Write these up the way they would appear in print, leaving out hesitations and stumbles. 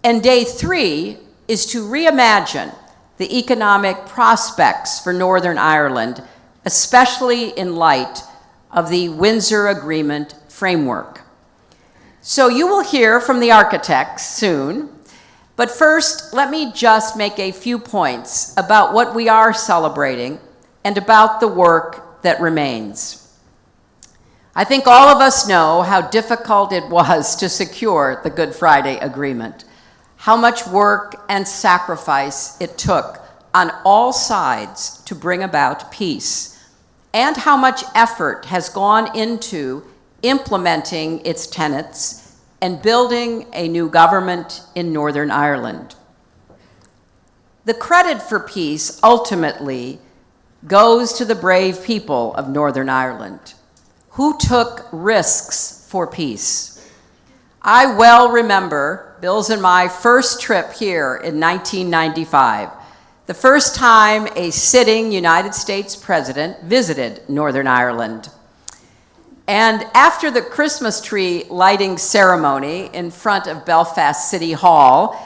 And day 3 is to reimagine the economic prospects for Northern Ireland, especially in light of the Windsor Agreement framework. So you will hear from the architects soon, but first, let me just make a few points about what we are celebrating and about the work that remains. I think all of us know how difficult it was to secure the Good Friday Agreement, how much work and sacrifice it took on all sides to bring about peace, and how much effort has gone into implementing its tenets and building a new government in Northern Ireland. The credit for peace ultimately goes to the brave people of Northern Ireland, who took risks for peace. I well remember Bill's and my first trip here in 1995, the first time a sitting United States president visited Northern Ireland. And after the Christmas tree lighting ceremony in front of Belfast City Hall,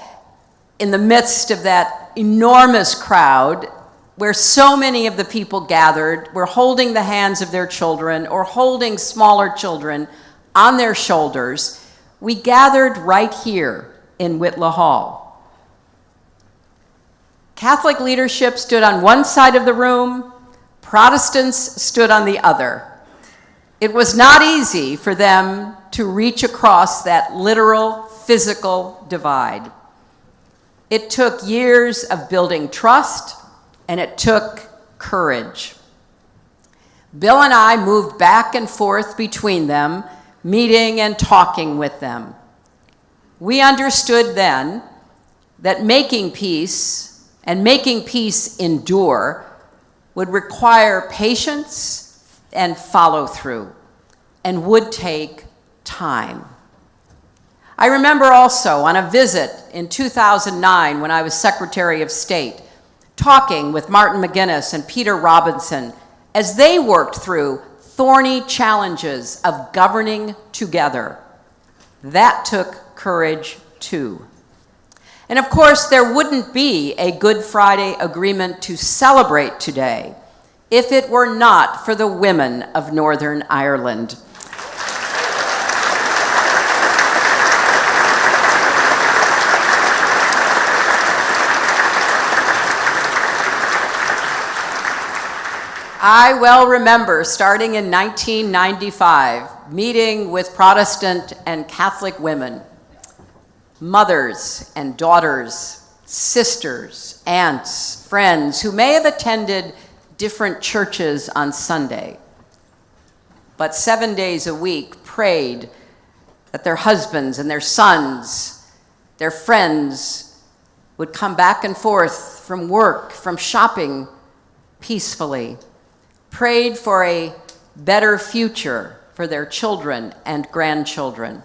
in the midst of that enormous crowd where so many of the people gathered were holding the hands of their children or holding smaller children on their shoulders, we gathered right here in Whitla Hall. Catholic leadership stood on one side of the room, Protestants stood on the other. It was not easy for them to reach across that literal, physical divide. It took years of building trust, and it took courage. Bill and I moved back and forth between them, meeting and talking with them. We understood then that making peace and making peace endure would require patience and follow through, and would take time. I remember also on a visit in 2009 when I was Secretary of State, talking with Martin McGuinness and Peter Robinson as they worked through thorny challenges of governing together. That took courage too. And of course, there wouldn't be a Good Friday Agreement to celebrate today if it were not for the women of Northern Ireland. I well remember starting in 1995, meeting with Protestant and Catholic women, mothers and daughters, sisters, aunts, friends who may have attended different churches on Sunday, but 7 days a week prayed that their husbands and their sons, their friends, would come back and forth from work, from shopping peacefully, prayed for a better future for their children and grandchildren.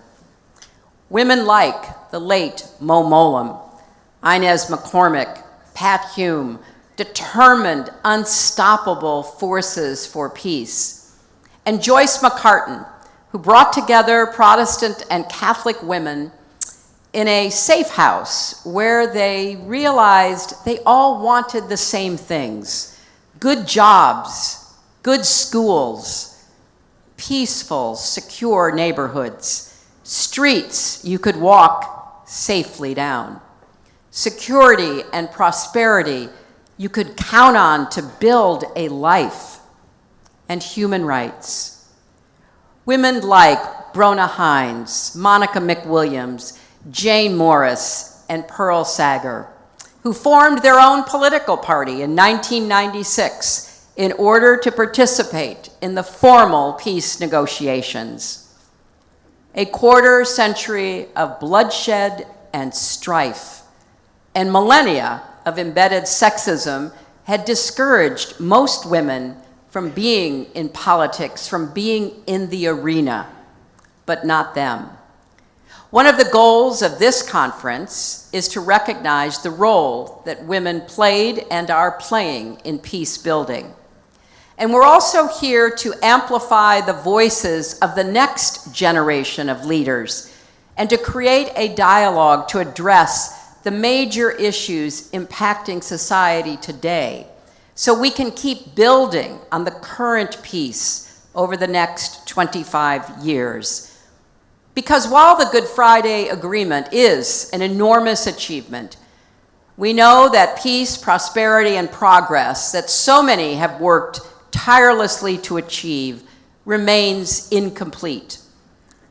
Women like the late Mo Mowlam, Inez McCormick, Pat Hume, determined, unstoppable forces for peace. And Joyce McCartan, who brought together Protestant and Catholic women in a safe house where they realized they all wanted the same things: good jobs, good schools, peaceful, secure neighborhoods, streets you could walk safely down, security and prosperity you could count on to build a life, and human rights. Women like Brona Hines, Monica McWilliams, Jane Morris, and Pearl Sager, who formed their own political party in 1996 in order to participate in the formal peace negotiations. A quarter century of bloodshed and strife, and millennia of embedded sexism had discouraged most women from being in politics, from being in the arena, but not them. One of the goals of this conference is to recognize the role that women played and are playing in peace building. And we're also here to amplify the voices of the next generation of leaders and to create a dialogue to address the major issues impacting society today, so we can keep building on the current peace over the next 25 years. Because while the Good Friday Agreement is an enormous achievement, we know that peace, prosperity, and progress that so many have worked tirelessly to achieve remains incomplete.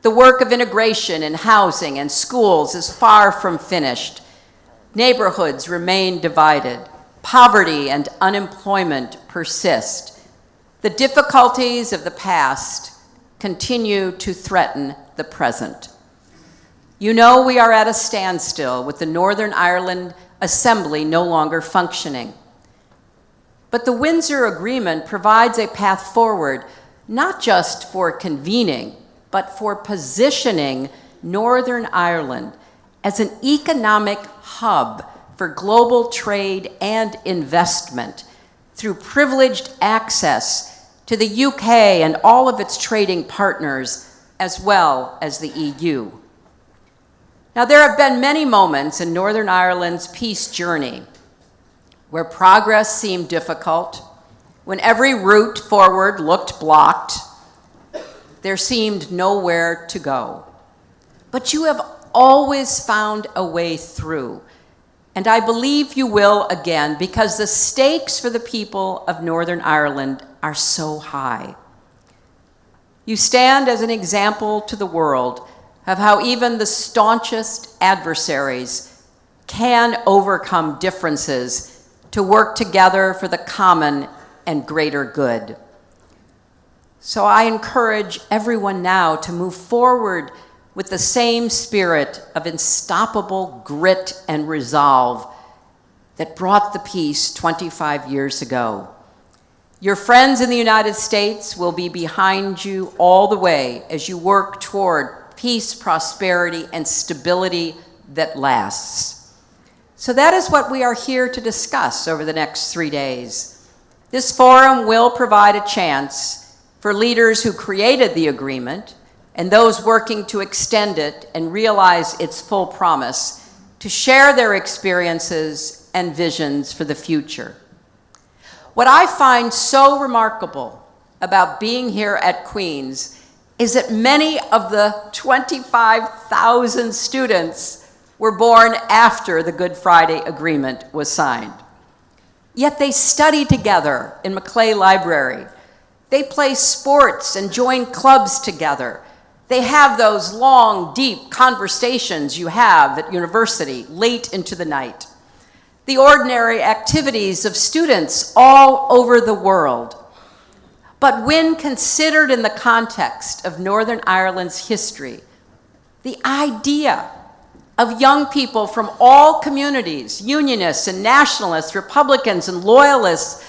The work of integration in housing and schools is far from finished. Neighborhoods remain divided. Poverty and unemployment persist. The difficulties of the past continue to threaten the present. You know we are at a standstill with the Northern Ireland Assembly no longer functioning. But the Windsor Agreement provides a path forward, not just for convening, but for positioning Northern Ireland as an economic hub for global trade and investment through privileged access to the UK and all of its trading partners, as well as the EU. Now, there have been many moments in Northern Ireland's peace journey where progress seemed difficult, when every route forward looked blocked. There seemed nowhere to go. But you have always found a way through, and I believe you will again, because the stakes for the people of Northern Ireland are so high. You stand as an example to the world of how even the staunchest adversaries can overcome differences to work together for the common and greater good. So I encourage everyone now to move forward with the same spirit of unstoppable grit and resolve that brought the peace 25 years ago. Your friends in the United States will be behind you all the way as you work toward peace, prosperity, and stability that lasts. So that is what we are here to discuss over the next 3 days. This forum will provide a chance for leaders who created the agreement and those working to extend it and realize its full promise to share their experiences and visions for the future. What I find so remarkable about being here at Queen's is that many of the 25,000 students were born after the Good Friday Agreement was signed. Yet they study together in Maclay Library. They play sports and join clubs together. They have those long, deep conversations you have at university late into the night. The ordinary activities of students all over the world. But when considered in the context of Northern Ireland's history, the idea of young people from all communities, unionists and nationalists, Republicans and loyalists,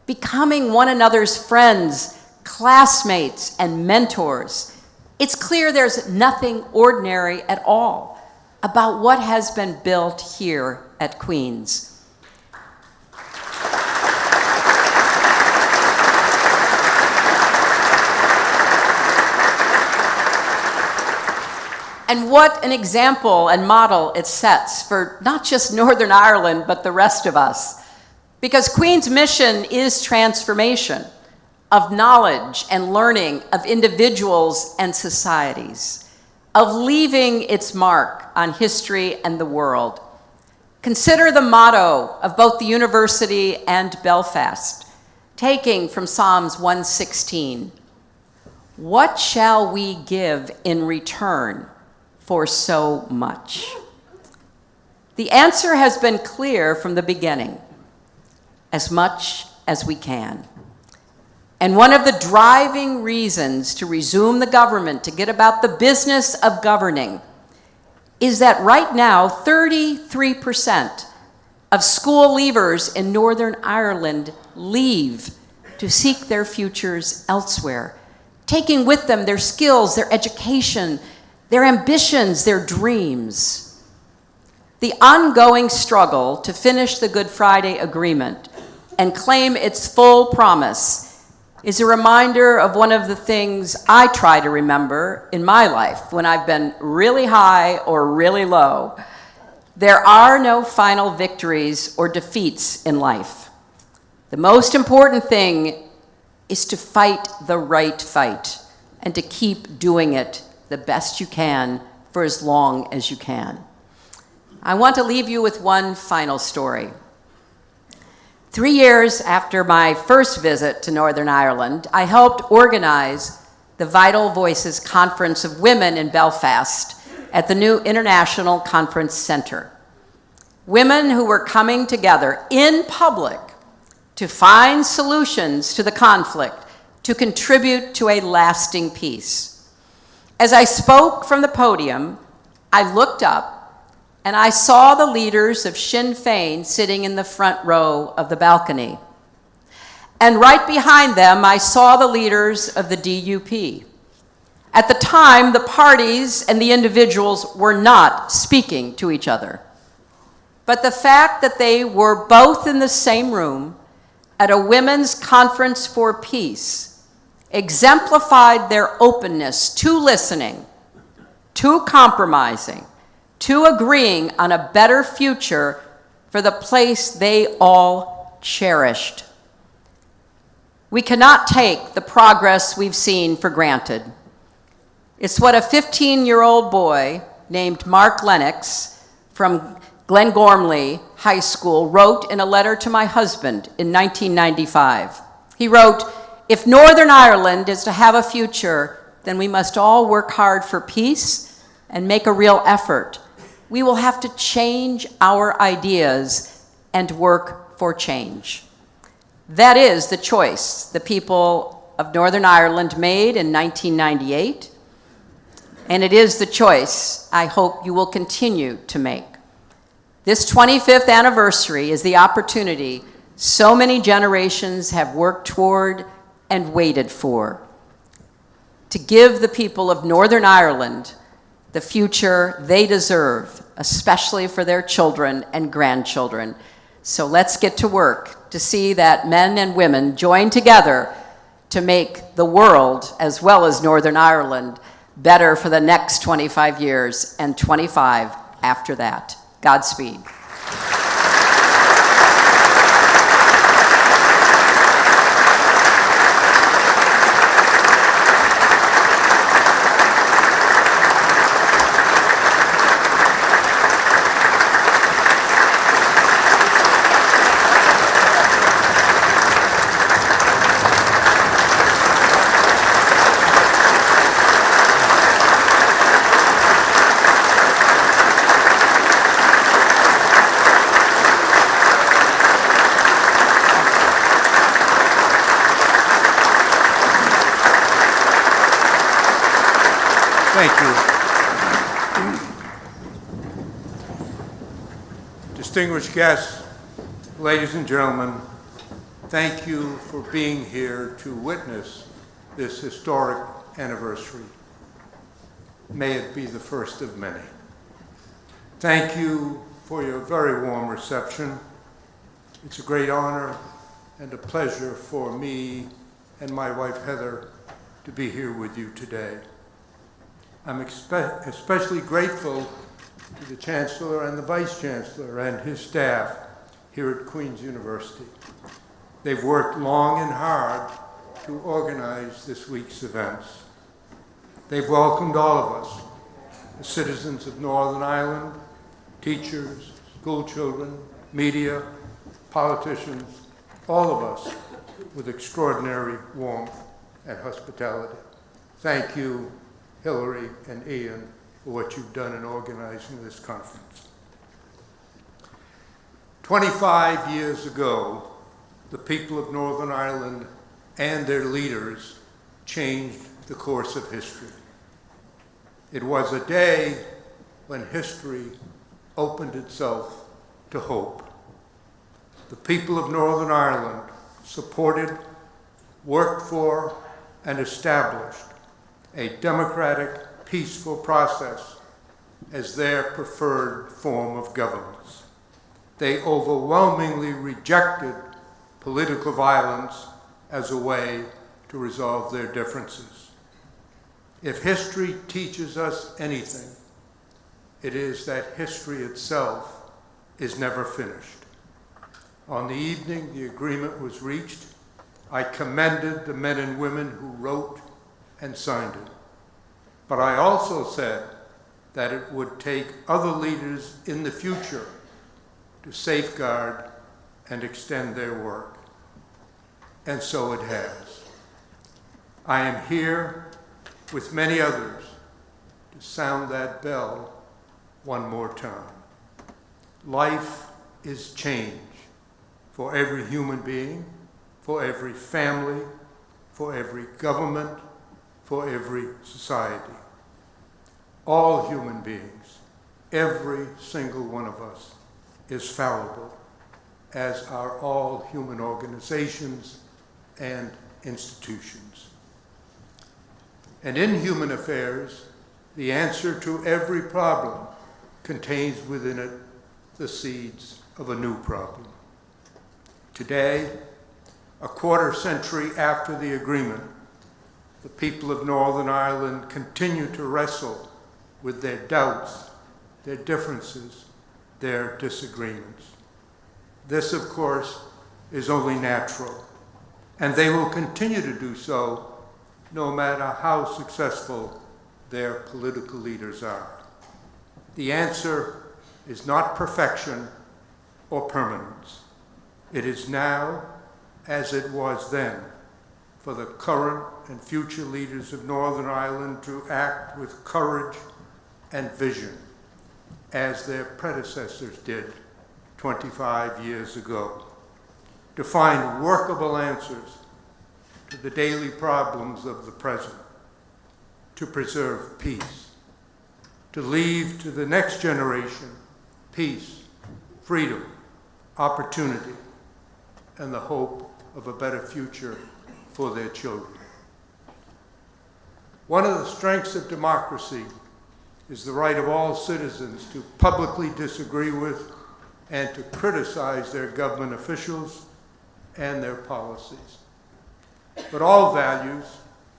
becoming one another's friends, classmates, and mentors, it's clear there's nothing ordinary at all about what has been built here at Queen's. And what an example and model it sets for not just Northern Ireland, but the rest of us. Because Queen's mission is transformation of knowledge and learning of individuals and societies, of leaving its mark on history and the world. Consider the motto of both the university and Belfast, taking from Psalms 116. What shall we give in return for so much? The answer has been clear from the beginning: as much as we can. And one of the driving reasons to resume the government, to get about the business of governing, is that right now 33% of school leavers in Northern Ireland leave to seek their futures elsewhere, taking with them their skills, their education, their ambitions, their dreams. The ongoing struggle to finish the Good Friday Agreement and claim its full promise is a reminder of one of the things I try to remember in my life when I've been really high or really low. There are no final victories or defeats in life. The most important thing is to fight the right fight and to keep doing it the best you can for as long as you can. I want to leave you with one final story. 3 years after my first visit to Northern Ireland, I helped organize the Vital Voices Conference of Women in Belfast at the new International Conference Center. Women who were coming together in public to find solutions to the conflict, to contribute to a lasting peace. As I spoke from the podium, I looked up and I saw the leaders of Sinn Féin sitting in the front row of the balcony. And right behind them, I saw the leaders of the DUP. At the time, the parties and the individuals were not speaking to each other. But the fact that they were both in the same room at a women's conference for peace exemplified their openness to listening, to compromising, to agreeing on a better future for the place they all cherished. We cannot take the progress we've seen for granted. It's what a 15-year-old boy named Mark Lennox from Glengormley High School wrote in a letter to my husband in 1995. He wrote, "If Northern Ireland is to have a future, then we must all work hard for peace and make a real effort. We will have to change our ideas and work for change." That is the choice the people of Northern Ireland made in 1998, and it is the choice I hope you will continue to make. This 25th anniversary is the opportunity so many generations have worked toward and waited for, to give the people of Northern Ireland the future they deserve, especially for their children and grandchildren. So let's get to work to see that men and women join together to make the world, as well as Northern Ireland, better for the next 25 years and 25 after that. Godspeed. Thank you. Distinguished guests, ladies and gentlemen, thank you for being here to witness this historic anniversary. May it be the first of many. Thank you for your very warm reception. It's a great honor and a pleasure for me and my wife Heather to be here with you today. I'm especially grateful to the Chancellor and the Vice Chancellor and his staff here at Queen's University. They've worked long and hard to organize this week's events. They've welcomed all of us, the citizens of Northern Ireland, teachers, school children, media, politicians, all of us, with extraordinary warmth and hospitality. Thank you, Hillary and Ian, for what you've done in organizing this conference. 25 years ago, the people of Northern Ireland and their leaders changed the course of history. It was a day when history opened itself to hope. The people of Northern Ireland supported, worked for, and established a democratic, peaceful process as their preferred form of governance. They overwhelmingly rejected political violence as a way to resolve their differences. If history teaches us anything, it is that history itself is never finished. On the evening the agreement was reached, I commended the men and women who wrote and signed it. But I also said that it would take other leaders in the future to safeguard and extend their work. And so it has. I am here with many others to sound that bell one more time. Life is change for every human being, for every family, for every government, for every society. All human beings, every single one of us, is fallible, as are all human organizations and institutions. And in human affairs, the answer to every problem contains within it the seeds of a new problem. Today, a quarter century after the agreement, the people of Northern Ireland continue to wrestle with their doubts, their differences, their disagreements. This, of course, is only natural, and they will continue to do so no matter how successful their political leaders are. The answer is not perfection or permanence. It is now, as it was then, for the current and future leaders of Northern Ireland to act with courage and vision, as their predecessors did 25 years ago, to find workable answers to the daily problems of the present, to preserve peace, to leave to the next generation peace, freedom, opportunity, and the hope of a better future for their children. One of the strengths of democracy is the right of all citizens to publicly disagree with and to criticize their government officials and their policies. But all values,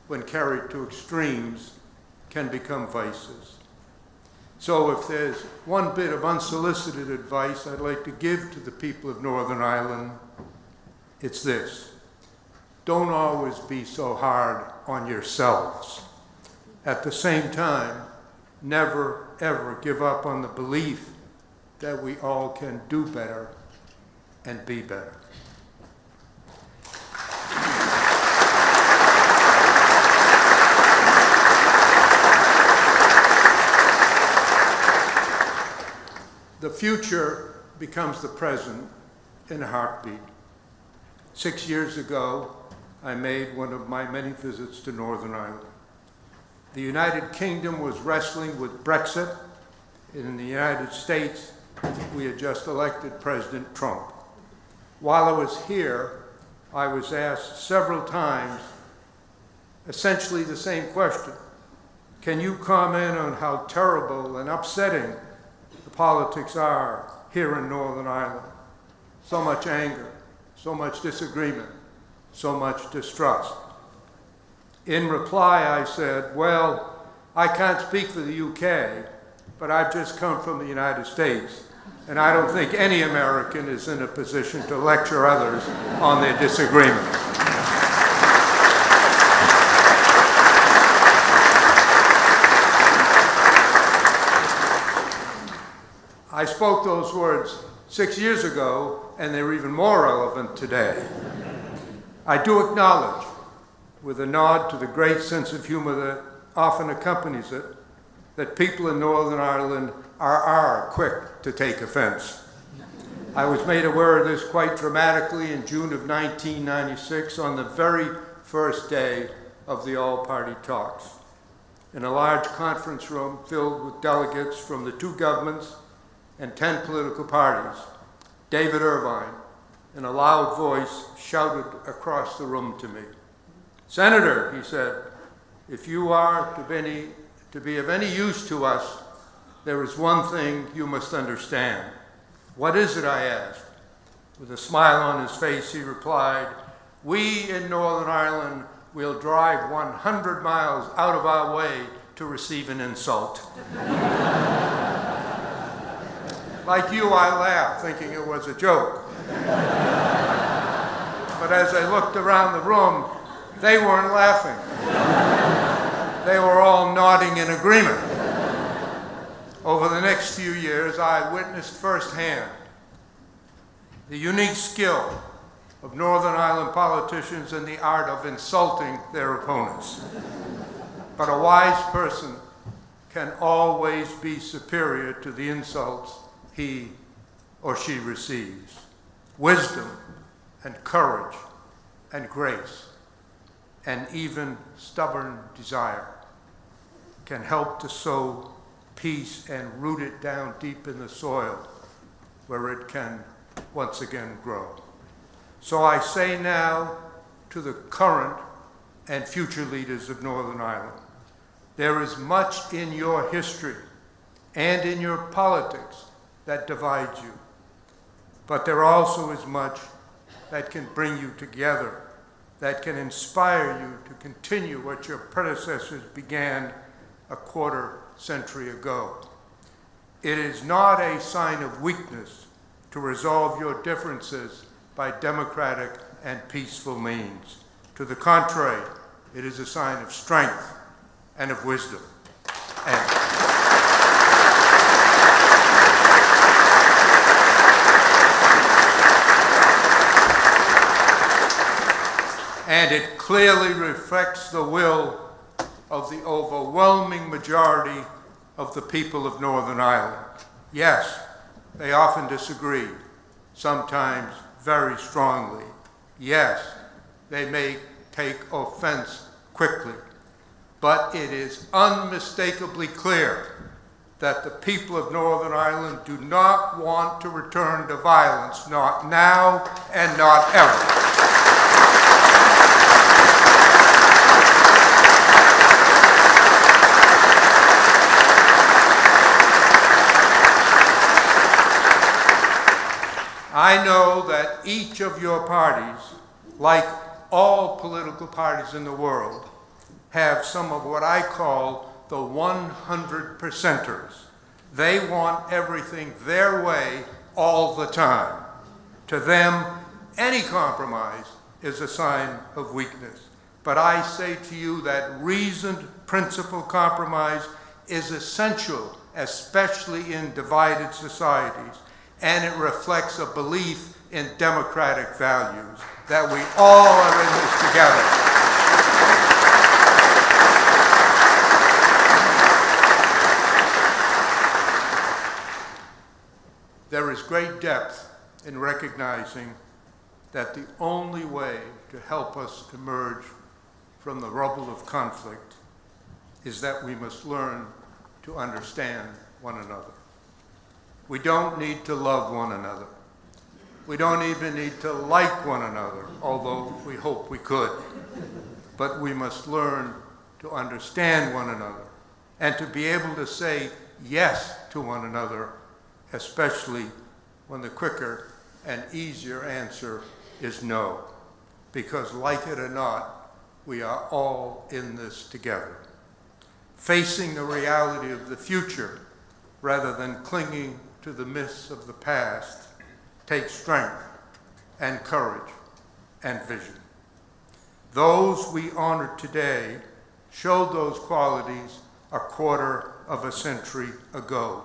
when carried to extremes, can become vices. So if there's one bit of unsolicited advice I'd like to give to the people of Northern Ireland, it's this: don't always be so hard on yourselves. At the same time, never, ever give up on the belief that we all can do better and be better. The future becomes the present in a heartbeat. 6 years ago, I made one of my many visits to Northern Ireland. The United Kingdom was wrestling with Brexit. In the United States, we had just elected President Trump. While I was here, I was asked several times essentially the same question. Can you comment on how terrible and upsetting the politics are here in Northern Ireland? So much anger, so much disagreement, so much distrust. In reply, I said, well, I can't speak for the UK, but I've just come from the United States, and I don't think any American is in a position to lecture others on their disagreement. I spoke those words 6 years ago, and they're even more relevant today. I do acknowledge, with a nod to the great sense of humor that often accompanies it, that people in Northern Ireland are quick to take offense. I was made aware of this quite dramatically in June of 1996 on the very first day of the all-party talks. In a large conference room filled with delegates from the two governments and 10 political parties, David Irvine, in a loud voice, shouted across the room to me. "Senator," he said, "if you are to be of any use to us, there is one thing you must understand." "What is it?" I asked. With a smile on his face, he replied, "We in Northern Ireland we'll drive 100 miles out of our way to receive an insult. Like you, I laughed, thinking it was a joke. But as I looked around the room, they weren't laughing. They were all nodding in agreement. Over the next few years, I witnessed firsthand the unique skill of Northern Ireland politicians in the art of insulting their opponents. But a wise person can always be superior to the insults he or she receives. Wisdom and courage and grace and even stubborn desire can help to sow peace and root it down deep in the soil where it can once again grow. So I say now to the current and future leaders of Northern Ireland, there is much in your history and in your politics that divides you, but there also is much that can bring you together, that can inspire you to continue what your predecessors began a quarter century ago. It is not a sign of weakness to resolve your differences by democratic and peaceful means. To the contrary, it is a sign of strength and of wisdom. And it clearly reflects the will of the overwhelming majority of the people of Northern Ireland. Yes, they often disagree, sometimes very strongly. Yes, they may take offense quickly, but it is unmistakably clear that the people of Northern Ireland do not want to return to violence, not now and not ever. I know that each of your parties, like all political parties in the world, have some of what I call the 100%ers. They want everything their way all the time. To them, any compromise is a sign of weakness. But I say to you that reasoned, principled compromise is essential, especially in divided societies. And it reflects a belief in democratic values, that we all are in this together. There is great depth in recognizing that the only way to help us emerge from the rubble of conflict is that we must learn to understand one another. We don't need to love one another. We don't even need to like one another, although we hope we could. But we must learn to understand one another and to be able to say yes to one another, especially when the quicker and easier answer is no. Because like it or not, we are all in this together. Facing the reality of the future rather than clinging to the myths of the past takes strength and courage and vision. Those we honor today showed those qualities a quarter of a century ago.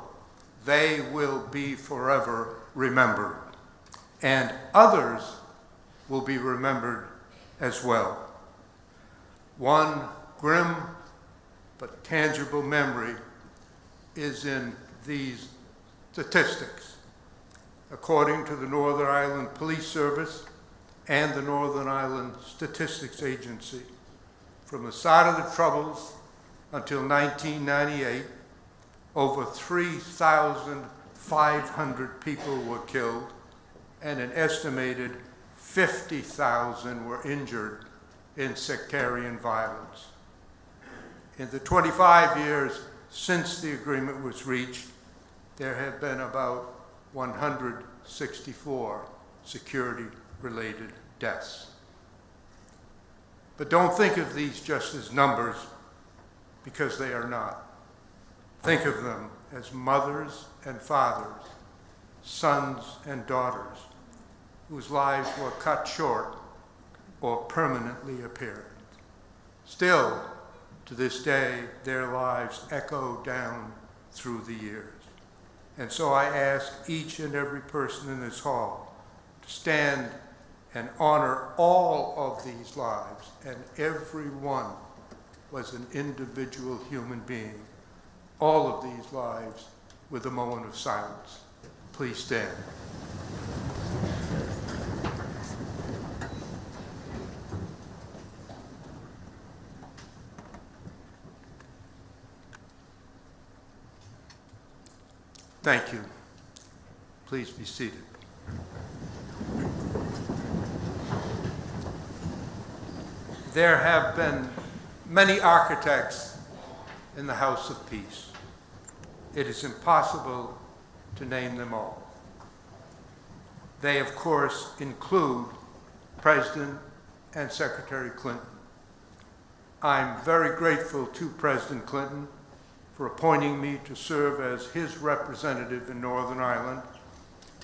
They will be forever remembered, and others will be remembered as well. One grim but tangible memory is in these statistics. According to the Northern Ireland Police Service and the Northern Ireland Statistics Agency, from the start of the Troubles until 1998, over 3,500 people were killed and an estimated 50,000 were injured in sectarian violence. In the 25 years since the agreement was reached, there have been about 164 security-related deaths. But don't think of these just as numbers, because they are not. Think of them as mothers and fathers, sons and daughters, whose lives were cut short or permanently impaired. Still, to this day, their lives echo down through the years. And so I ask each and every person in this hall to stand and honor all of these lives, and every one was an individual human being. All of these lives with a moment of silence. Please stand. Thank you. Please be seated. There have been many architects in the House of Peace. It is impossible to name them all. They, of course, include President and Secretary Clinton. I'm very grateful to President Clinton for appointing me to serve as his representative in Northern Ireland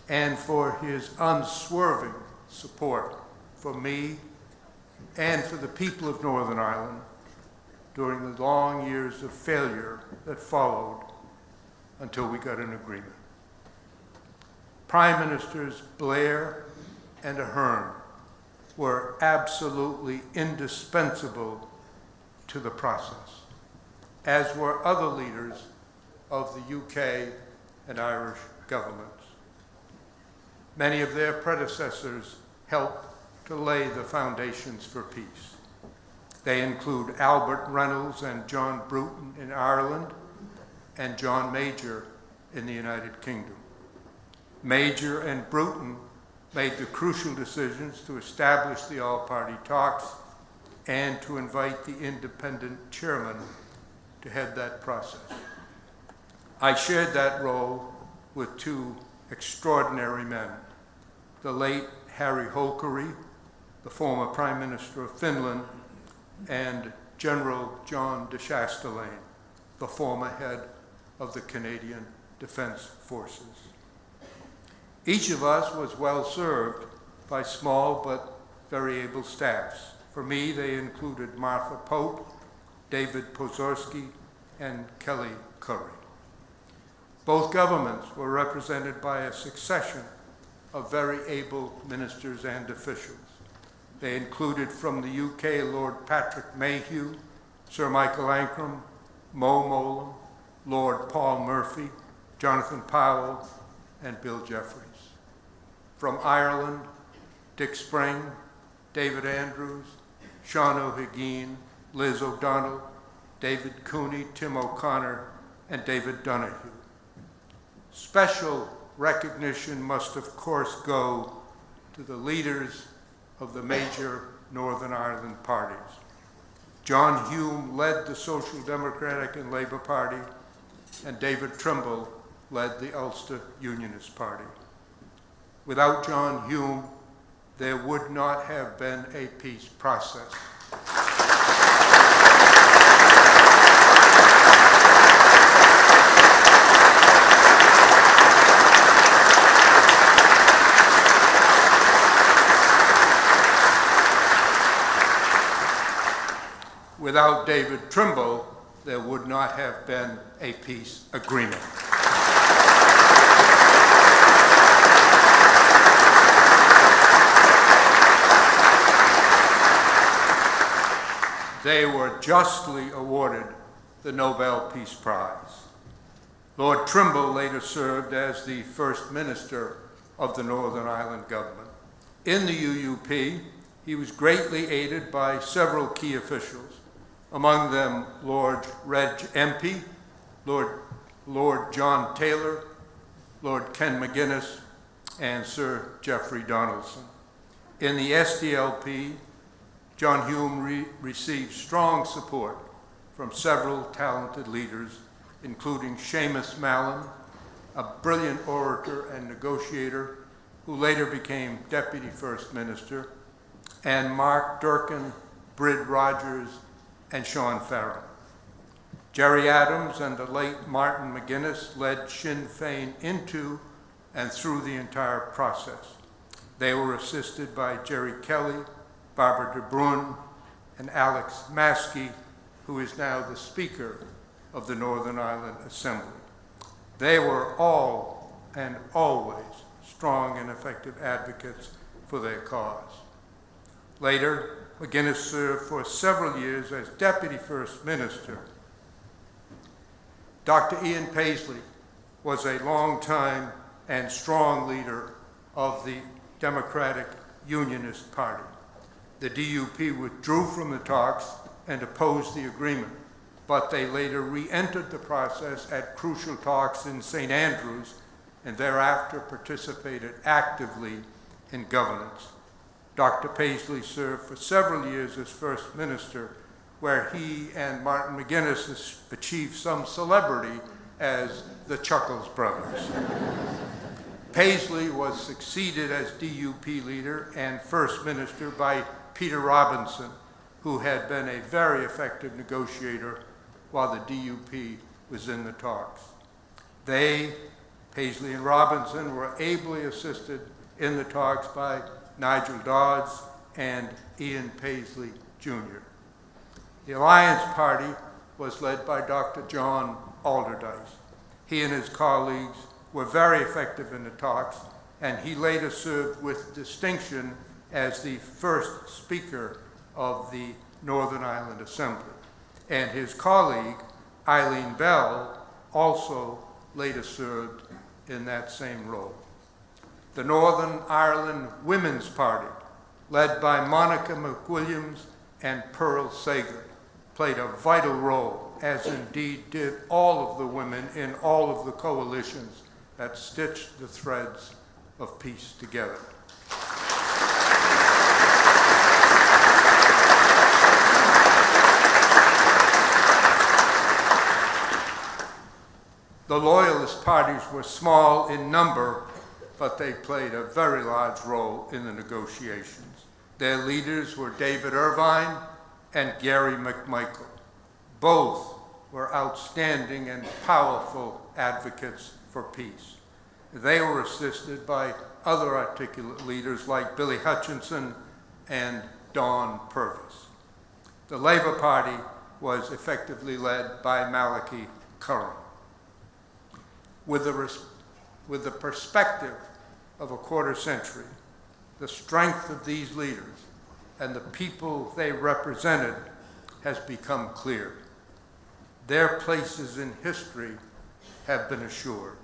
and for his unswerving support for me and for the people of Northern Ireland during the long years of failure that followed until we got an agreement. Prime Ministers Blair and Ahern were absolutely indispensable to the process, as were other leaders of the UK and Irish governments. Many of their predecessors helped to lay the foundations for peace. They include Albert Reynolds and John Bruton in Ireland and John Major in the United Kingdom. Major and Bruton made the crucial decisions to establish the all-party talks and to invite the independent chairman to head that process. I shared that role with two extraordinary men, the late Harry Holkeri, the former Prime Minister of Finland, and General John de Chastelain, the former head of the Canadian Defense Forces. Each of us was well served by small but very able staffs. For me, they included Martha Pope, David Pozorski, and Kelly Curry. Both governments were represented by a succession of very able ministers and officials. They included from the UK Lord Patrick Mayhew, Sir Michael Ancram, Mo Mowlam, Lord Paul Murphy, Jonathan Powell, and Bill Jeffries. From Ireland, Dick Spring, David Andrews, Sean O'Higgin, Liz O'Donnell, David Cooney, Tim O'Connor, and David Donahue. Special recognition must, of course, go to the leaders of the major Northern Ireland parties. John Hume led the Social Democratic and Labour Party, and David Trimble led the Ulster Unionist Party. Without John Hume, there would not have been a peace process. Without David Trimble, there would not have been a peace agreement. They were justly awarded the Nobel Peace Prize. Lord Trimble later served as the First Minister of the Northern Ireland government. In the UUP, he was greatly aided by several key officials, among them Lord Reg Empey, Lord John Taylor, Lord Ken McGuinness, and Sir Geoffrey Donaldson. In the SDLP, John Hume received strong support from several talented leaders, including Seamus Mallon, a brilliant orator and negotiator who later became Deputy First Minister, and Mark Durkan Brid Rogers, and Sean Farren. Jerry Adams and the late Martin McGuinness led Sinn Féin into and through the entire process. They were assisted by Jerry Kelly, Barbara DeBruyne, and Alex Maskey, who is now the Speaker of the Northern Ireland Assembly. They were all and always strong and effective advocates for their cause. Later, McGuinness served for several years as Deputy First Minister. Dr. Ian Paisley was a long-time and strong leader of the Democratic Unionist Party. The DUP withdrew from the talks and opposed the agreement, but they later re-entered the process at crucial talks in St. Andrews and thereafter participated actively in governance. Dr. Paisley served for several years as First Minister, where he and Martin McGuinness achieved some celebrity as the Chuckles Brothers. Paisley was succeeded as DUP leader and First Minister by Peter Robinson, who had been a very effective negotiator while the DUP was in the talks. They, Paisley and Robinson, were ably assisted in the talks by Nigel Dodds and Ian Paisley Jr. The Alliance Party was led by Dr. John Alderdice. He and his colleagues were very effective in the talks, and he later served with distinction as the first Speaker of the Northern Ireland Assembly. And his colleague, Eileen Bell, also later served in that same role. The Northern Ireland Women's Party, led by Monica McWilliams and Pearl Sager, played a vital role, as indeed did all of the women in all of the coalitions that stitched the threads of peace together. The Loyalist parties were small in number, but they played a very large role in the negotiations. Their leaders were David Irvine and Gary McMichael. Both were outstanding and powerful advocates for peace. They were assisted by other articulate leaders like Billy Hutchinson and Dawn Purvis. The Labour Party was effectively led by Malachy Curran. With the perspective of a quarter century, the strength of these leaders and the people they represented has become clear. Their places in history have been assured.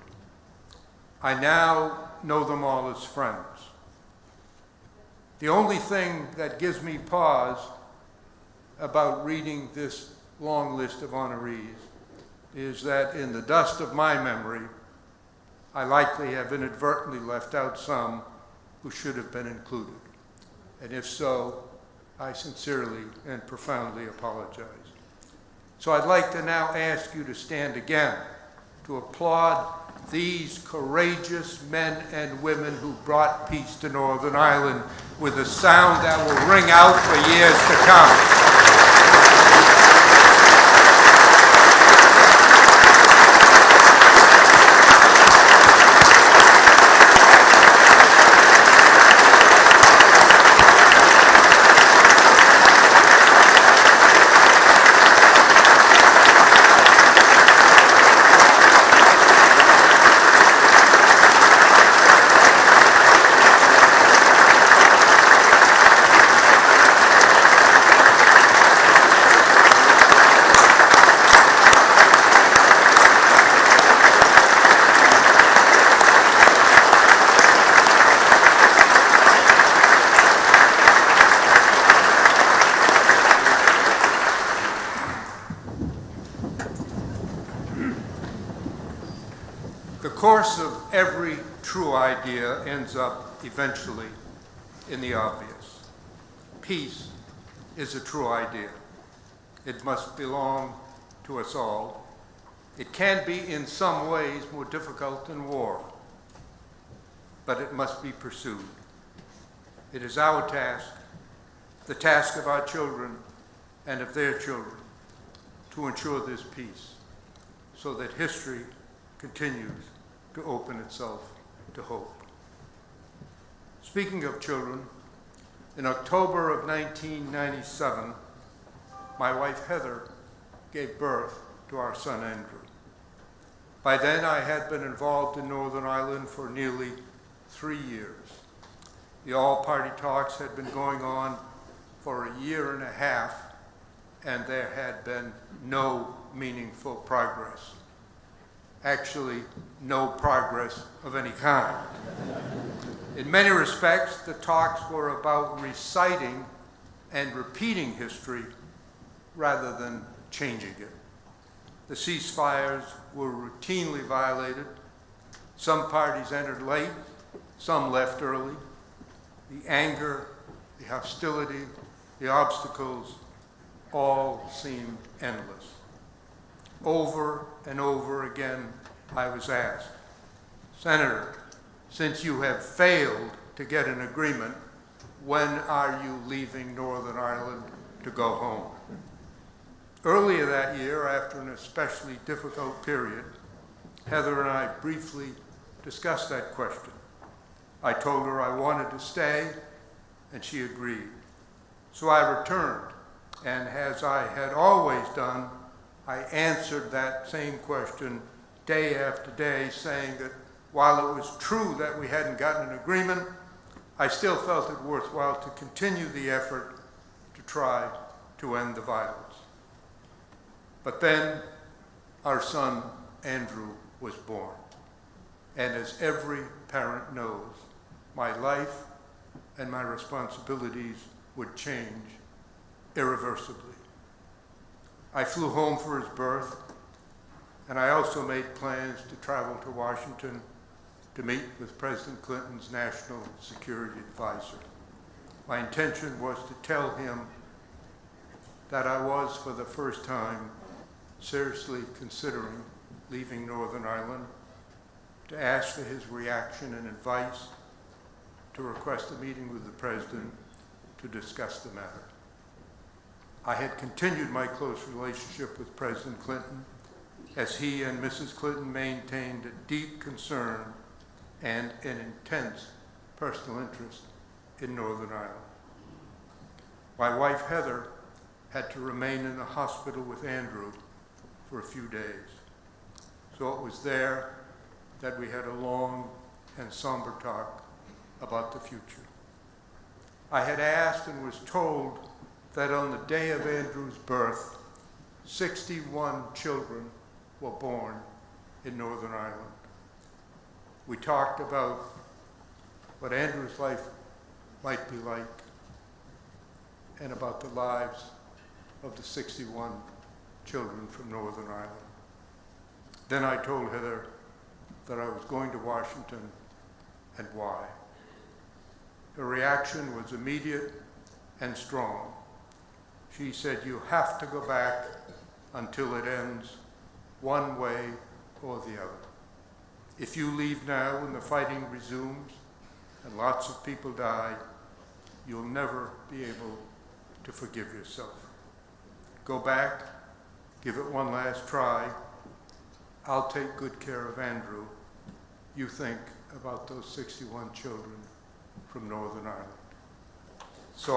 I now know them all as friends. The only thing that gives me pause about reading this long list of honorees is that in the dust of my memory, I likely have inadvertently left out some who should have been included. And if so, I sincerely and profoundly apologize. So I'd like to now ask you to stand again to applaud these courageous men and women who brought peace to Northern Ireland with a sound that will ring out for years to come. The course of every true idea ends up eventually in the obvious. Peace is a true idea. It must belong to us all. It can be in some ways more difficult than war, but it must be pursued. It is our task the task of our children and of their children to ensure this peace so that history continues to open itself to hope. Speaking of children, in October of 1997, my wife Heather gave birth to our son Andrew. By then, I had been involved in Northern Ireland for nearly 3 years. The all-party talks had been going on for a year and a half, and there had been no meaningful progress. Actually, no progress of any kind. In many respects, the talks were about reciting and repeating history rather than changing it. The ceasefires were routinely violated. Some parties entered late, some left early. The anger, the hostility, the obstacles all seemed endless. Over and over again, I was asked, Senator, since you have failed to get an agreement, when are you leaving Northern Ireland to go home? Earlier that year, after an especially difficult period, Heather and I briefly discussed that question. I told her I wanted to stay, and she agreed. So I returned, and as I had always done, I answered that same question day after day, saying that while it was true that we hadn't gotten an agreement, I still felt it worthwhile to continue the effort to try to end the violence. But then our son, Andrew, was born. And as every parent knows, my life and my responsibilities would change irreversibly. I flew home for his birth, and I also made plans to travel to Washington to meet with President Clinton's National Security Advisor. My intention was to tell him that I was, for the first time, seriously considering leaving Northern Ireland, to ask for his reaction and advice, to request a meeting with the President to discuss the matter. I had continued my close relationship with President Clinton as he and Mrs. Clinton maintained a deep concern and an intense personal interest in Northern Ireland. My wife, Heather, had to remain in the hospital with Andrew for a few days. So it was there that we had a long and somber talk about the future. I had asked and was told that on the day of Andrew's birth, 61 children were born in Northern Ireland. We talked about what Andrew's life might be like and about the lives of the 61 children from Northern Ireland. Then I told Heather that I was going to Washington and why. Her reaction was immediate and strong. She said, "You have to go back until it ends one way or the other. If you leave now and the fighting resumes and lots of people die, you'll never be able to forgive yourself. Go back, give it one last try. I'll take good care of Andrew. You think about those 61 children from Northern Ireland." So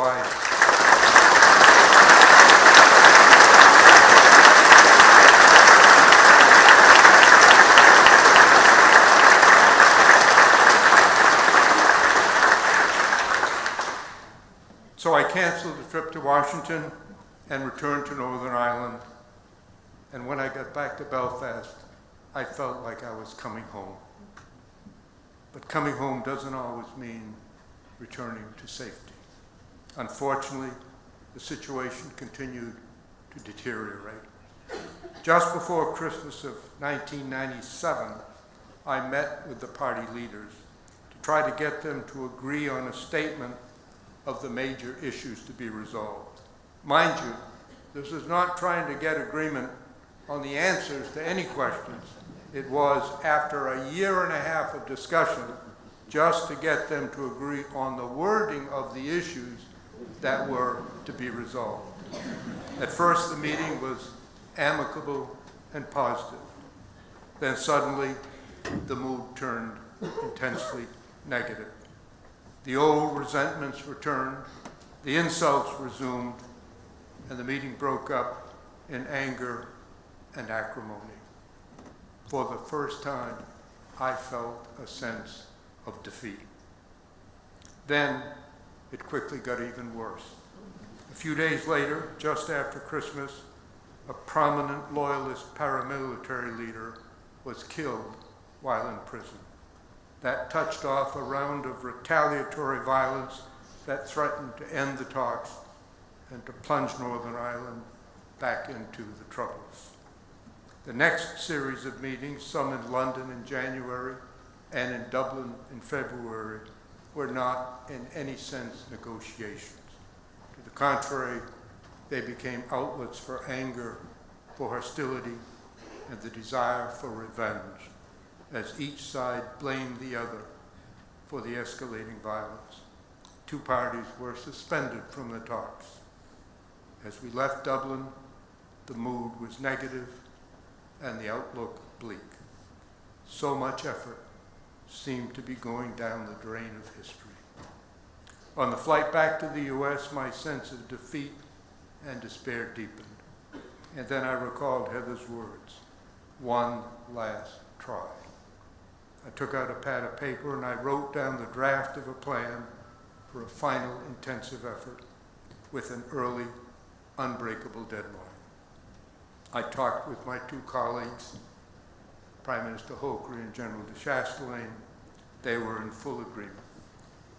I canceled the trip to Washington and returned to Northern Ireland. And when I got back to Belfast, I felt like I was coming home. But coming home doesn't always mean returning to safety. Unfortunately, the situation continued to deteriorate. Just before Christmas of 1997, I met with the party leaders to try to get them to agree on a statement of the major issues to be resolved. Mind you, this is not trying to get agreement on the answers to any questions. It was, after a year and a half of discussion, just to get them to agree on the wording of the issues that were to be resolved. At first, the meeting was amicable and positive. Then suddenly, the mood turned intensely negative. The old resentments returned, the insults resumed, and the meeting broke up in anger and acrimony. For the first time, I felt a sense of defeat. Then, it quickly got even worse. A few days later, just after Christmas, a prominent loyalist paramilitary leader was killed while in prison. That touched off a round of retaliatory violence that threatened to end the talks and to plunge Northern Ireland back into the troubles. The next series of meetings, some in London in January and in Dublin in February, were not in any sense negotiations. To the contrary, they became outlets for anger, for hostility, and the desire for revenge, as each side blamed the other for the escalating violence. Two parties were suspended from the talks. As we left Dublin, the mood was negative and the outlook bleak. So much effort seemed to be going down the drain of history. On the flight back to the US, my sense of defeat and despair deepened. And then I recalled Heather's words, one last try. I took out a pad of paper and I wrote down the draft of a plan for a final intensive effort with an early, unbreakable deadline. I talked with my two colleagues, Prime Minister Holkry and General de Chastelain. They were in full agreement.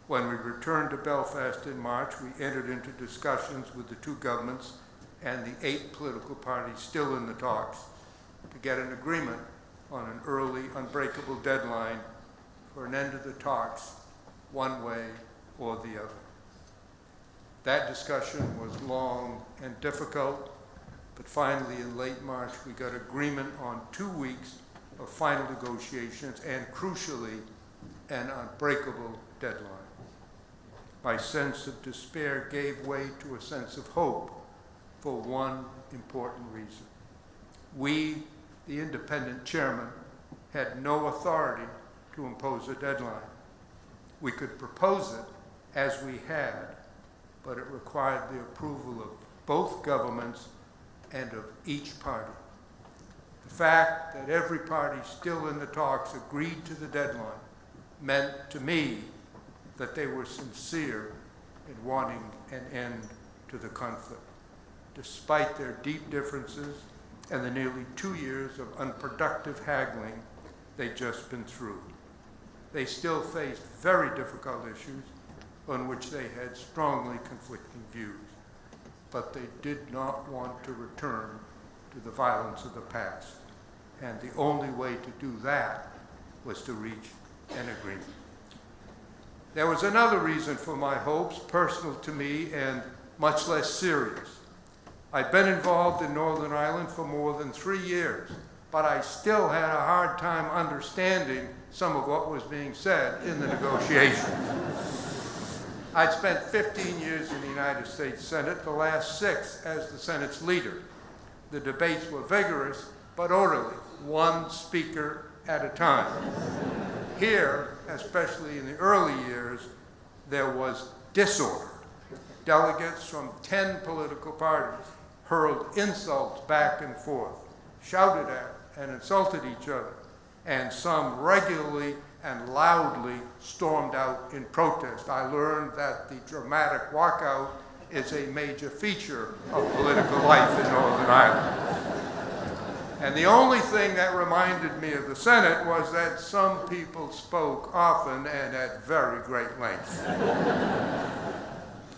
When we returned to Belfast in March, we entered into discussions with the two governments and the 8 political parties still in the talks to get an agreement on an early, unbreakable deadline for an end of the talks, one way or the other. That discussion was long and difficult, but finally in late March we got agreement on 2 weeks of final negotiations and, crucially, an unbreakable deadline. My sense of despair gave way to a sense of hope for one important reason. We, the independent chairman, had no authority to impose a deadline. We could propose it as we had, but it required the approval of both governments and of each party. The fact that every party still in the talks agreed to the deadline meant to me that they were sincere in wanting an end to the conflict, despite their deep differences and the nearly 2 years of unproductive haggling they'd just been through. They still faced very difficult issues on which they had strongly conflicting views, but they did not want to return to the violence of the past. And the only way to do that was to reach an agreement. There was another reason for my hopes, personal to me and much less serious. I'd been involved in Northern Ireland for more than 3 years, but I still had a hard time understanding some of what was being said in the negotiations. I'd spent 15 years in the United States Senate, the last 6 as the Senate's leader. The debates were vigorous, but orderly, one speaker at a time. Here, especially in the early years, there was disorder. Delegates from 10 political parties hurled insults back and forth, shouted at and insulted each other, and some regularly and loudly stormed out in protest. I learned that the dramatic walkout is a major feature of political life in Northern Ireland. And the only thing that reminded me of the Senate was that some people spoke often and at very great length.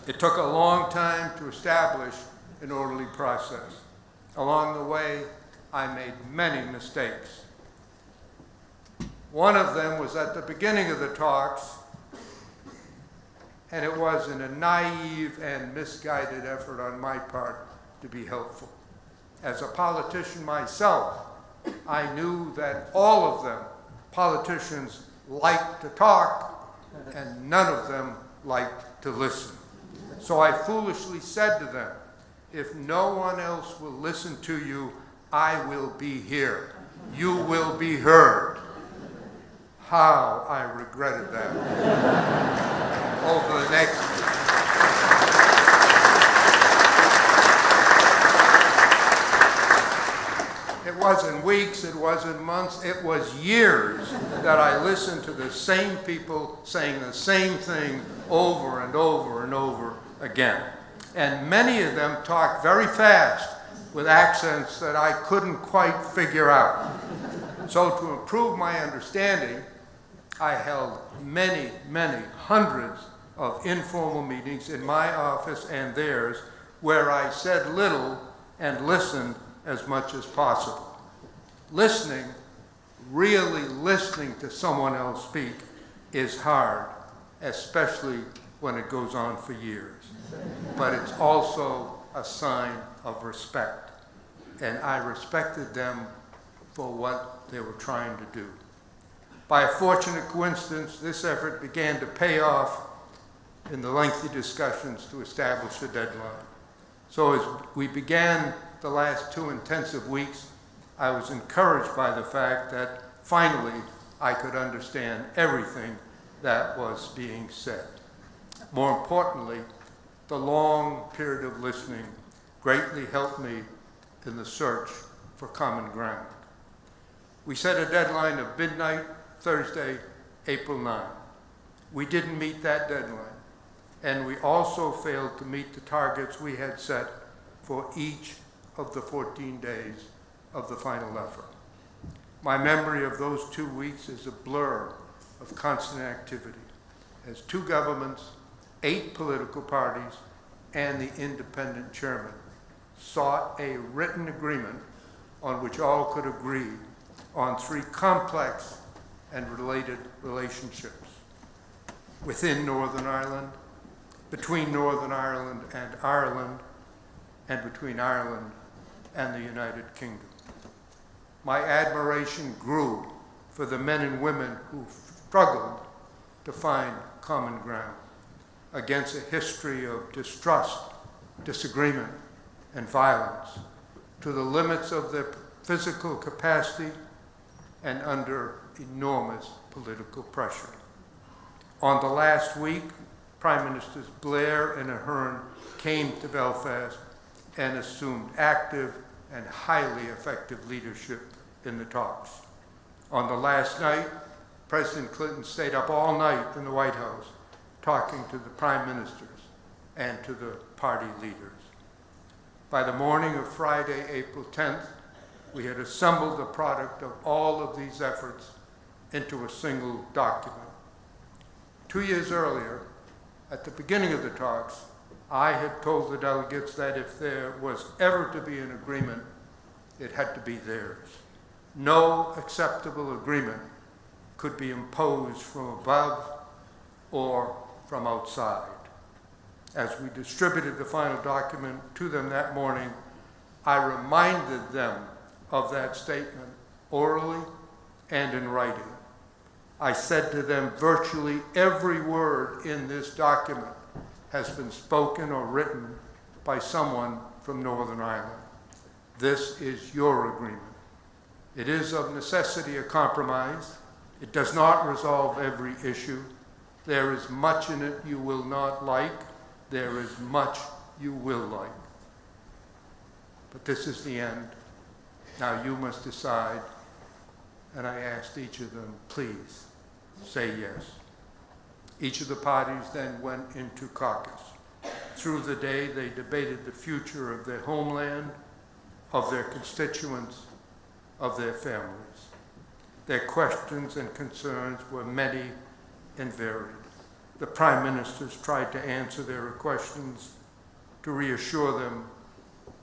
It took a long time to establish an orderly process. Along the way, I made many mistakes. One of them was at the beginning of the talks, and it was in a naive and misguided effort on my part to be helpful. As a politician myself, I knew that all of them, politicians, liked to talk, and none of them liked to listen. So I foolishly said to them, if no one else will listen to you, I will be here. You will be heard. How I regretted that. Over the next it wasn't weeks, it wasn't months, it was years that I listened to the same people saying the same thing over and over and over again. And many of them talked very fast with accents that I couldn't quite figure out. So to improve my understanding, I held many, many hundreds of informal meetings in my office and theirs where I said little and listened as much as possible. Listening, really listening to someone else speak is hard, especially when it goes on for years. But it's also a sign of respect. And I respected them for what they were trying to do. By a fortunate coincidence, this effort began to pay off in the lengthy discussions to establish a deadline. So as we began the last 2 intensive weeks, I was encouraged by the fact that finally I could understand everything that was being said. More importantly, the long period of listening greatly helped me in the search for common ground. We set a deadline of midnight, Thursday, April 9. We didn't meet that deadline, and we also failed to meet the targets we had set for each of the 14 days of the final effort. My memory of those 2 weeks is a blur of constant activity, as 2 governments, 8 political parties, and the independent chairman sought a written agreement on which all could agree on 3 complex and related relationships within Northern Ireland, between Northern Ireland, and between Ireland and the United Kingdom. My admiration grew for the men and women who struggled to find common ground against a history of distrust, disagreement, and violence, to the limits of their physical capacity and under enormous political pressure. On the last week, Prime Ministers Blair and Ahern came to Belfast and assumed active and highly effective leadership in the talks. On the last night, President Clinton stayed up all night in the White House talking to the prime ministers and to the party leaders. By the morning of Friday, April 10th, we had assembled the product of all of these efforts into a single document. 2 years earlier, at the beginning of the talks, I had told the delegates that if there was ever to be an agreement, it had to be theirs. No acceptable agreement could be imposed from above or from outside. As we distributed the final document to them that morning, I reminded them of that statement orally and in writing. I said to them, virtually every word in this document has been spoken or written by someone from Northern Ireland. This is your agreement. It is of necessity a compromise. It does not resolve every issue. There is much in it you will not like. There is much you will like. But this is the end. Now you must decide. And I asked each of them, please say yes. Each of the parties then went into caucus. Through the day, they debated the future of their homeland, of their constituents, of their families. Their questions and concerns were many and varied. The prime ministers tried to answer their questions, to reassure them,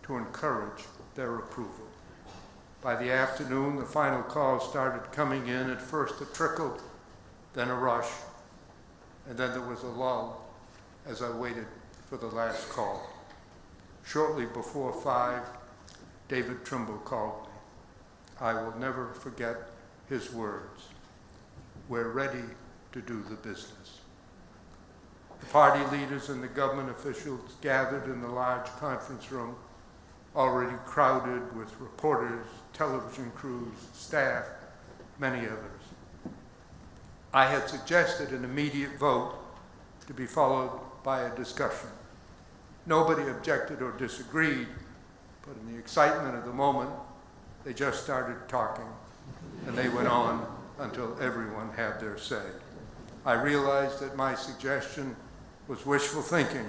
to encourage their approval. By the afternoon, the final calls started coming in, at first a trickle, then a rush, and then there was a lull as I waited for the last call. Shortly before 5, David Trimble called me. I will never forget his words. We're ready to do the business. The party leaders and the government officials gathered in the large conference room, already crowded with reporters, television crews, staff, many others. I had suggested an immediate vote to be followed by a discussion. Nobody objected or disagreed, but in the excitement of the moment, they just started talking, and they went on until everyone had their say. I realized that my suggestion was wishful thinking,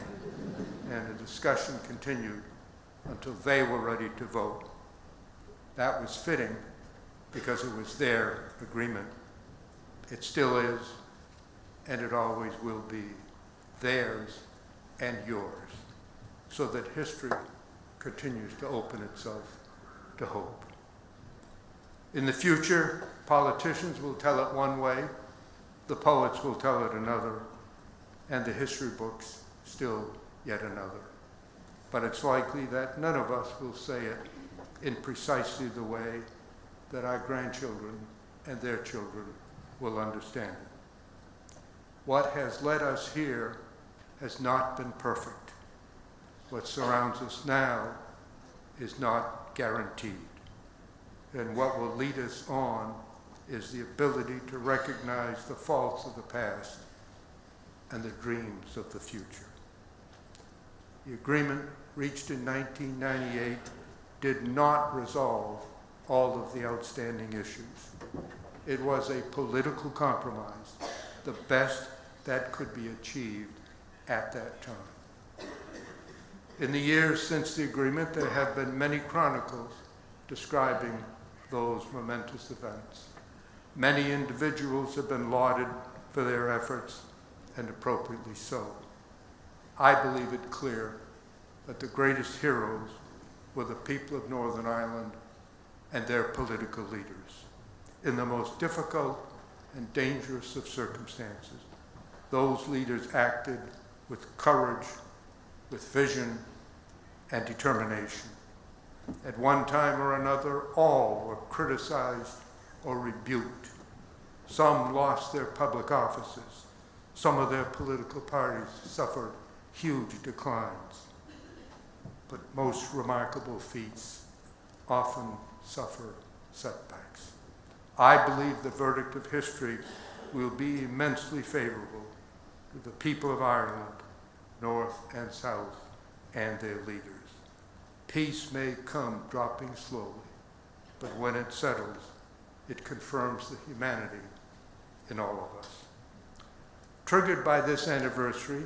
and the discussion continued until they were ready to vote. That was fitting because it was their agreement. It still is, and it always will be, theirs and yours, so that history continues to open itself to hope. In the future, politicians will tell it one way, the poets will tell it another, and the history books still yet another. But it's likely that none of us will say it in precisely the way that our grandchildren and their children will understand it. What has led us here has not been perfect. What surrounds us now is not guaranteed. And what will lead us on is the ability to recognize the faults of the past and the dreams of the future. The agreement reached in 1998 did not resolve all of the outstanding issues. It was a political compromise, the best that could be achieved at that time. In the years since the agreement, there have been many chronicles describing those momentous events. Many individuals have been lauded for their efforts, and appropriately so. I believe it clear that the greatest heroes were the people of Northern Ireland and their political leaders. In the most difficult and dangerous of circumstances, those leaders acted with courage, with vision, and determination. At one time or another, all were criticized or rebuked. Some lost their public offices. Some of their political parties suffered huge declines. But most remarkable feats often suffer setbacks. I believe the verdict of history will be immensely favorable to the people of Ireland, North and South, and their leaders. Peace may come dropping slowly, but when it settles, it confirms the humanity in all of us. Triggered by this anniversary,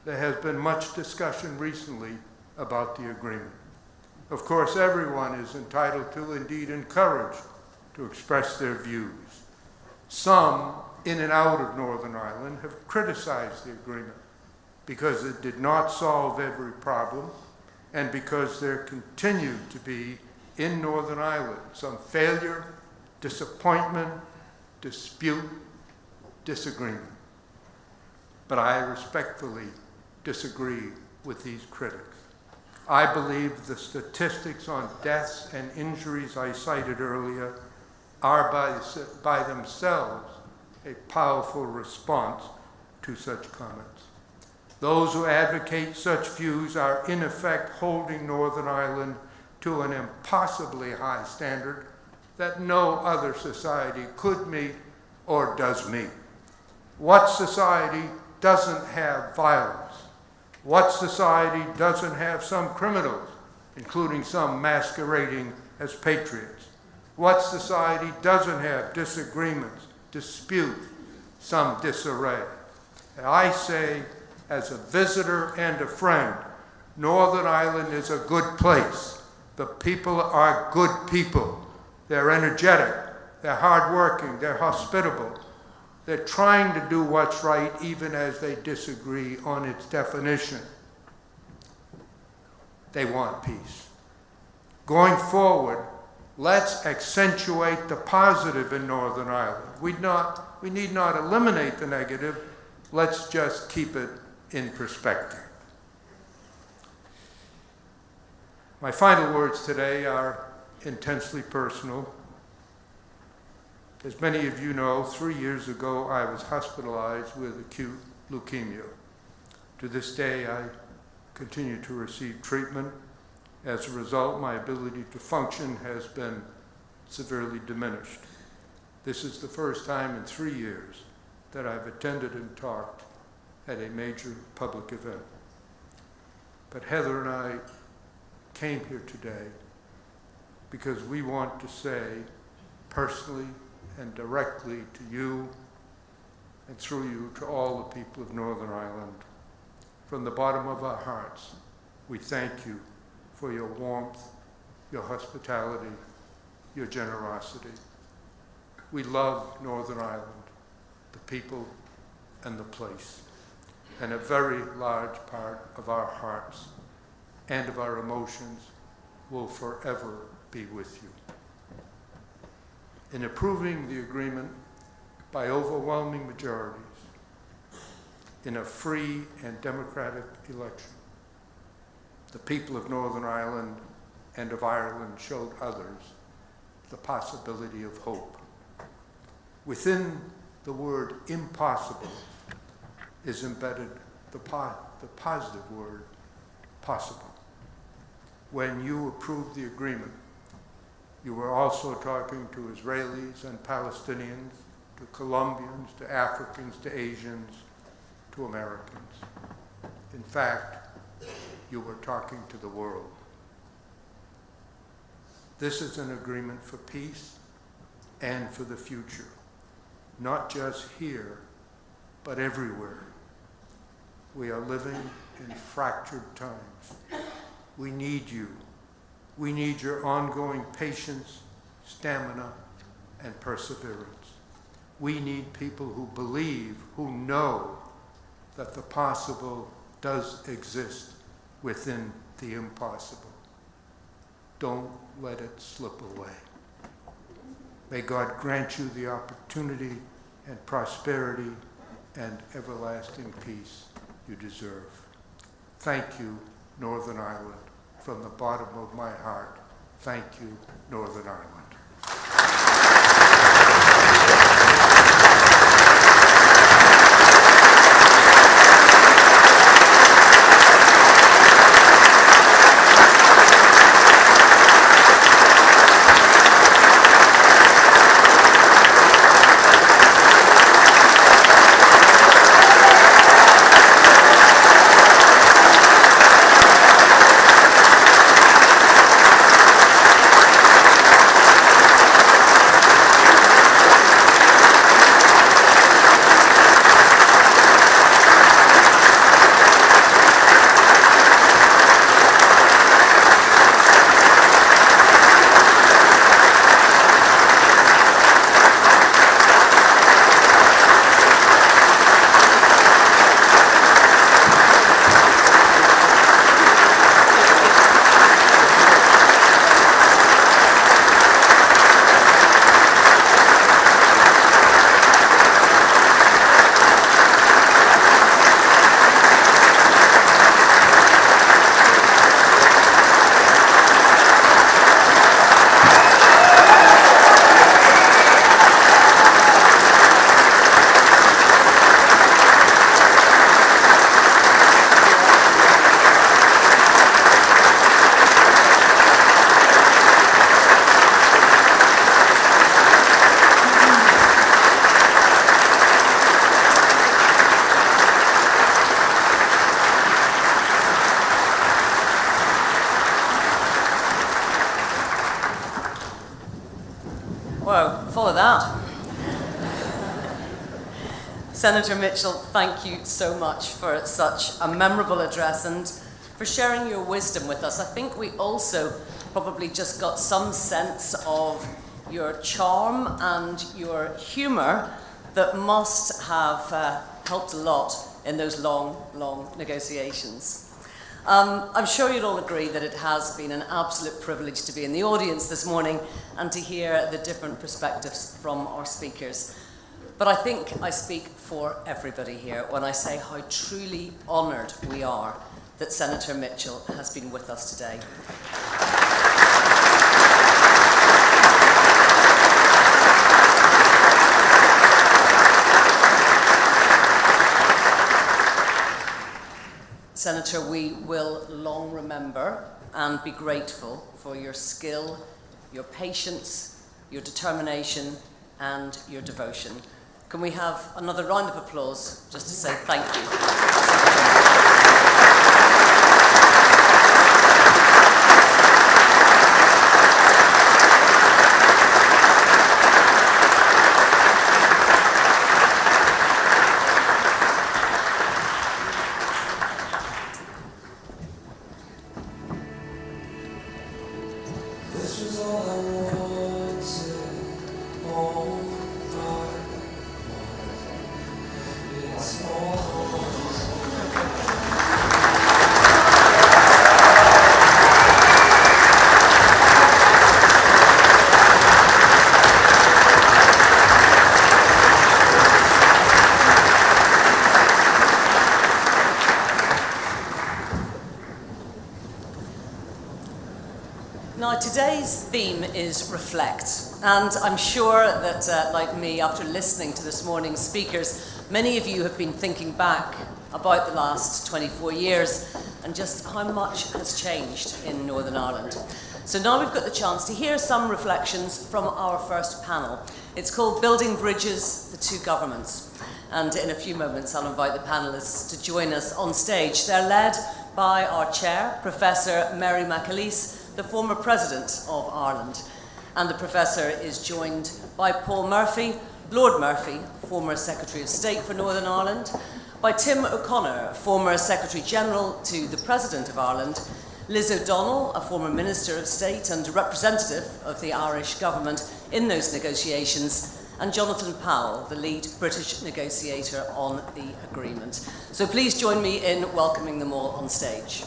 there has been much discussion recently about the agreement. Of course, everyone is entitled to, indeed encouraged, to express their views. Some, in and out of Northern Ireland, have criticized the agreement because it did not solve every problem and because there continued to be, in Northern Ireland, some failure, disappointment, dispute, disagreement. But I respectfully disagree with these critics. I believe the statistics on deaths and injuries I cited earlier are by themselves a powerful response to such comments. Those who advocate such views are in effect holding Northern Ireland to an impossibly high standard that no other society could meet or does meet. What society doesn't have violence? What society doesn't have some criminals, including some masquerading as patriots? What society doesn't have disagreements, disputes, some disarray? And I say, as a visitor and a friend, Northern Ireland is a good place. The people are good people. They're energetic, they're hardworking, they're hospitable. They're trying to do what's right even as they disagree on its definition. They want peace. Going forward, let's accentuate the positive in Northern Ireland. We need not eliminate the negative. Let's just keep it in perspective. My final words today are intensely personal. As many of you know, 3 years ago, I was hospitalized with acute leukemia. To this day, I continue to receive treatment. As a result, my ability to function has been severely diminished. This is the first time in 3 years that I've attended and talked at a major public event. But Heather and I came here today because we want to say personally and directly to you and through you to all the people of Northern Ireland, from the bottom of our hearts, we thank you for your warmth, your hospitality, your generosity. We love Northern Ireland, the people and the place, and a very large part of our hearts and of our emotions will forever be with you. In approving the agreement by overwhelming majorities in a free and democratic election, the people of Northern Ireland and of Ireland showed others the possibility of hope. Within the word impossible is embedded the positive word possible. When you approved the agreement, you were also talking to Israelis and Palestinians, to Colombians, to Africans, to Asians, to Americans. In fact, you were talking to the world. This is an agreement for peace and for the future, not just here, but everywhere. We are living in fractured times. We need you. We need your ongoing patience, stamina, and perseverance. We need people who believe, who know that the possible does exist within the impossible. Don't let it slip away. May God grant you the opportunity and prosperity and everlasting peace you deserve. Thank you, Northern Ireland. From the bottom of my heart, thank you, Northern Ireland. Whoa, follow that. Senator Mitchell, thank you so much for such a memorable address and for sharing your wisdom with us. I think we also probably just got some sense of your charm and your humour that must have helped a lot in those long negotiations. I'm sure you'll all agree that it has been an absolute privilege to be in the audience this morning and to hear the different perspectives from our speakers. But I think I speak for everybody here when I say how truly honoured we are that Senator Mitchell has been with us today. Senator, we will long remember and be grateful for your skill, your patience, your determination, and your devotion. Can we have another round of applause just to say thank you? Now, today's theme is reflect, and I'm sure that, like me, after listening to this morning's speakers, many of you have been thinking back about the last 24 years and just how much has changed in Northern Ireland. So now we've got the chance to hear some reflections from our first panel. It's called Building Bridges, the Two Governments. And in a few moments, I'll invite the panellists to join us on stage. They're led by our chair, Professor Mary McAleese, the former President of Ireland. And the Professor is joined by Paul Murphy, Lord Murphy, former Secretary of State for Northern Ireland, by Tim O'Connor, former Secretary General to the President of Ireland, Liz O'Donnell, a former Minister of State and representative of the Irish government in those negotiations, and Jonathan Powell, the lead British negotiator on the agreement. So please join me in welcoming them all on stage.